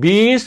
20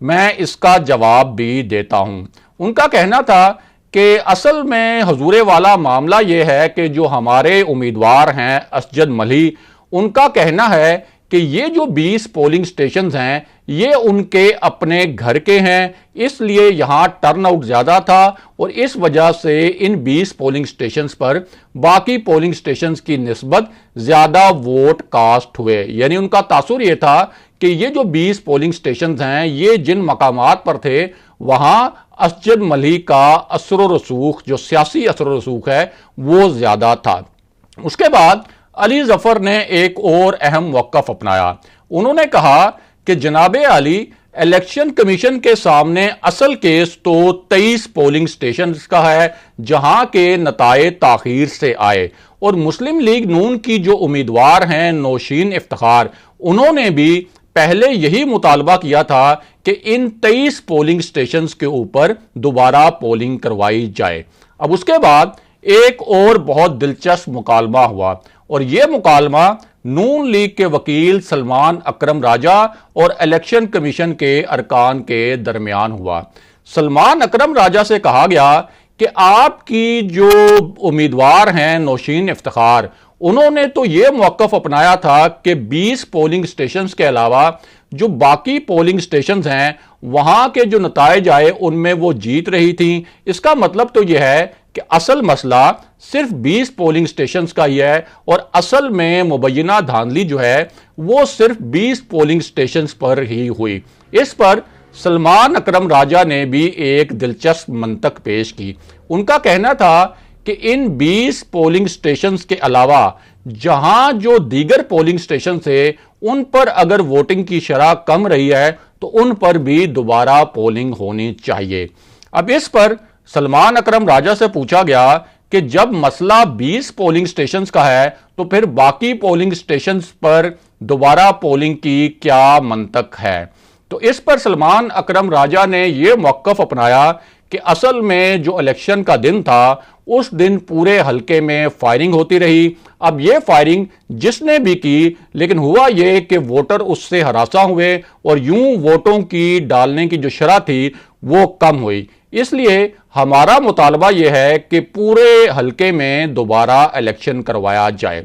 میں اس کا جواب بھی دیتا ہوں۔ ان کا کہنا تھا کہ اصل میں حضور والا معاملہ یہ ہے کہ جو ہمارے امیدوار ہیں اسجد ملھی، ان کا کہنا ہے کہ یہ جو 20 پولنگ سٹیشنز ہیں یہ ان کے اپنے گھر کے ہیں، اس لیے یہاں ٹرن آؤٹ زیادہ تھا اور اس وجہ سے ان 20 پولنگ سٹیشنز پر باقی پولنگ سٹیشنز کی نسبت زیادہ ووٹ کاسٹ ہوئے۔ یعنی ان کا تاثر یہ تھا کہ یہ جو 20 پولنگ سٹیشنز ہیں یہ جن مقامات پر تھے وہاں اسجد ملھی کا اثر و رسوخ، جو سیاسی اثر و رسوخ ہے، وہ زیادہ تھا۔ اس کے بعد علی ظفر نے ایک اور اہم موقف اپنایا۔ انہوں نے کہا کہ جناب علی، الیکشن کمیشن کے سامنے اصل کیس تو 23 پولنگ سٹیشنز کا ہے جہاں کے نتائج تاخیر سے آئے، اور مسلم لیگ نون کی جو امیدوار ہیں نوشین افتخار، انہوں نے بھی پہلے یہی مطالبہ کیا تھا کہ ان 23 پولنگ سٹیشنز کے اوپر دوبارہ پولنگ کروائی جائے۔ اب اس کے بعد ایک اور بہت دلچسپ مکالمہ ہوا، اور یہ مکالمہ نون لیگ کے وکیل سلمان اکرم راجہ اور الیکشن کمیشن کے ارکان کے درمیان ہوا۔ سلمان اکرم راجہ سے کہا گیا کہ آپ کی جو امیدوار ہیں نوشین افتخار، انہوں نے تو یہ موقف اپنایا تھا کہ 20 پولنگ سٹیشنز کے علاوہ جو باقی پولنگ سٹیشنز ہیں وہاں کے جو نتائج آئے ان میں وہ جیت رہی تھیں۔ اس کا مطلب تو یہ ہے کہ اصل مسئلہ صرف 20 پولنگ سٹیشنز کا ہی ہے، اور اصل میں مبینہ دھاندلی جو ہے وہ صرف 20 پولنگ سٹیشنز پر ہی ہوئی۔ اس پر سلمان اکرم راجہ نے بھی ایک دلچسپ منطق پیش کی۔ ان کا کہنا تھا کہ ان 20 پولنگ سٹیشنز کے علاوہ جہاں جو دیگر پولنگ سٹیشن تھے ان پر اگر ووٹنگ کی شرح کم رہی ہے تو ان پر بھی دوبارہ پولنگ ہونی چاہیے۔ اب اس پر سلمان اکرم راجہ سے پوچھا گیا کہ جب مسئلہ 20 پولنگ سٹیشنز کا ہے تو پھر باقی پولنگ سٹیشنز پر دوبارہ پولنگ کی کیا منطق ہے؟ تو اس پر سلمان اکرم راجہ نے یہ موقف اپنایا کہ اصل میں جو الیکشن کا دن تھا اس دن پورے حلقے میں فائرنگ ہوتی رہی۔ اب یہ فائرنگ جس نے بھی کی، لیکن ہوا یہ کہ ووٹر اس سے ہراساں ہوئے اور یوں ووٹوں کی ڈالنے کی جو شرح تھی وہ کم ہوئی۔ اس لیے ہمارا مطالبہ یہ ہے کہ پورے حلقے میں دوبارہ الیکشن کروایا جائے۔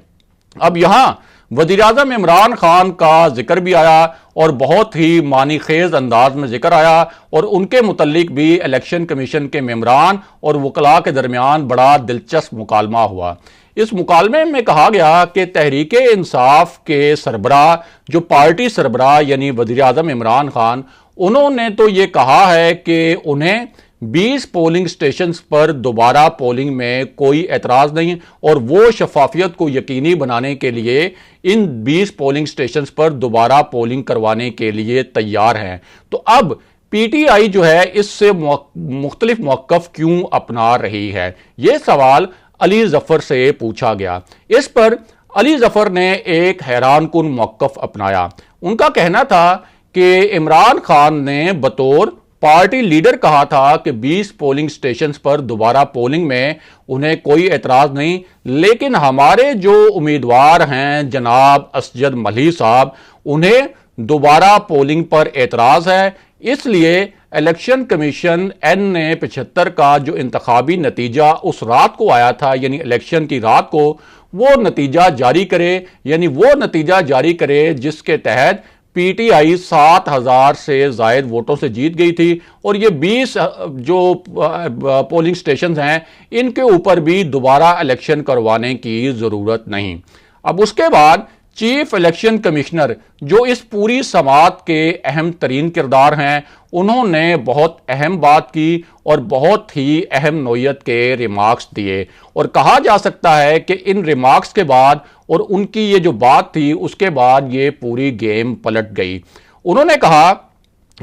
اب یہاں وزیراعظم عمران خان کا ذکر بھی آیا اور بہت ہی معنی خیز انداز میں ذکر آیا، اور ان کے متعلق بھی الیکشن کمیشن کے ممبران اور وکلاء کے درمیان بڑا دلچسپ مکالمہ ہوا۔ اس مکالمے میں کہا گیا کہ تحریک انصاف کے سربراہ، جو پارٹی سربراہ یعنی وزیراعظم عمران خان، انہوں نے تو یہ کہا ہے کہ انہیں 20 پولنگ سٹیشنز پر دوبارہ پولنگ میں کوئی اعتراض نہیں، اور وہ شفافیت کو یقینی بنانے کے لیے ان 20 پولنگ سٹیشنز پر دوبارہ پولنگ کروانے کے لیے تیار ہیں۔ تو اب پی ٹی آئی جو ہے اس سے مختلف موقف کیوں اپنا رہی ہے؟ یہ سوال علی ظفر سے پوچھا گیا۔ اس پر علی ظفر نے ایک حیران کن موقف اپنایا۔ ان کا کہنا تھا کہ عمران خان نے بطور پارٹی لیڈر کہا تھا کہ 20 پولنگ سٹیشنز پر دوبارہ پولنگ میں انہیں کوئی اعتراض نہیں، لیکن ہمارے جو امیدوار ہیں جناب اسجد ملھی صاحب، انہیں دوبارہ پولنگ پر اعتراض ہے، اس لیے الیکشن کمیشن N75 کا جو انتخابی نتیجہ اس رات کو آیا تھا، یعنی الیکشن کی رات کو، وہ نتیجہ جاری کرے، یعنی وہ نتیجہ جاری کرے جس کے تحت پی ٹی آئی 7,000 سے زائد ووٹوں سے جیت گئی تھی، اور یہ 20 جو پولنگ سٹیشنز ہیں ان کے اوپر بھی دوبارہ الیکشن کروانے کی ضرورت نہیں۔ اب اس کے بعد چیف الیکشن کمشنر، جو اس پوری سماعت کے اہم ترین کردار ہیں، انہوں نے بہت اہم بات کی اور بہت ہی اہم نوعیت کے ریمارکس دیے، اور کہا جا سکتا ہے کہ ان ریمارکس کے بعد اور ان کی یہ جو بات تھی اس کے بعد یہ پوری گیم پلٹ گئی۔ انہوں نے کہا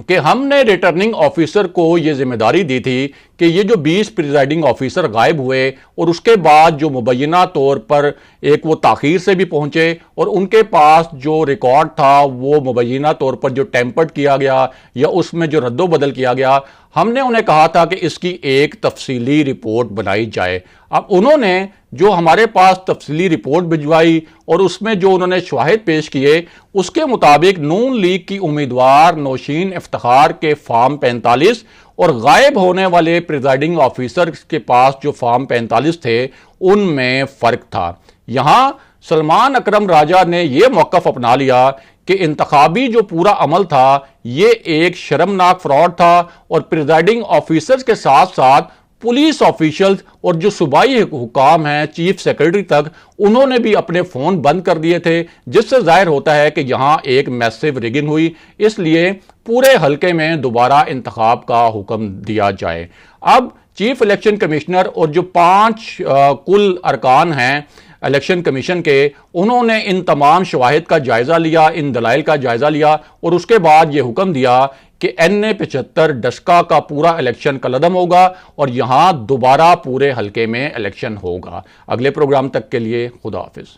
کہ ہم نے ریٹرننگ آفیسر کو یہ ذمہ داری دی تھی کہ یہ جو 20 پریزائڈنگ آفیسر غائب ہوئے اور اس کے بعد جو مبینہ طور پر ایک وہ تاخیر سے بھی پہنچے اور ان کے پاس جو ریکارڈ تھا وہ مبینہ طور پر جو ٹیمپرڈ کیا گیا یا اس میں جو رد و بدل کیا گیا، ہم نے انہیں کہا تھا کہ اس کی ایک تفصیلی رپورٹ بنائی جائے۔ اب انہوں نے جو ہمارے پاس تفصیلی رپورٹ بھجوائی اور اس میں جو انہوں نے شواہد پیش کیے، اس کے مطابق نون لیگ کی امیدوار نوشین افتخار کے فارم 45 اور غائب ہونے والے پریزائڈنگ آفیسر کے پاس جو فارم 45 تھے ان میں فرق تھا۔ یہاں سلمان اکرم راجہ نے یہ موقف اپنا لیا کہ انتخابی جو پورا عمل تھا یہ ایک شرمناک فراڈ تھا، اور پریزائڈنگ آفیسرز کے ساتھ ساتھ پولیس آفیشلز اور جو صوبائی حکام ہیں چیف سیکرٹری تک، انہوں نے بھی اپنے فون بند کر دیے تھے، جس سے ظاہر ہوتا ہے کہ یہاں ایک میسو ریگنگ ہوئی، اس لیے پورے حلقے میں دوبارہ انتخاب کا حکم دیا جائے۔ اب چیف الیکشن کمشنر اور جو 5 کل ارکان ہیں الیکشن کمیشن کے، انہوں نے ان تمام شواہد کا جائزہ لیا، ان دلائل کا جائزہ لیا، اور اس کے بعد یہ حکم دیا کہ NA-75 ڈسکا کا پورا الیکشن کالعدم ہوگا اور یہاں دوبارہ پورے حلقے میں الیکشن ہوگا۔ اگلے پروگرام تک کے لیے خدا حافظ۔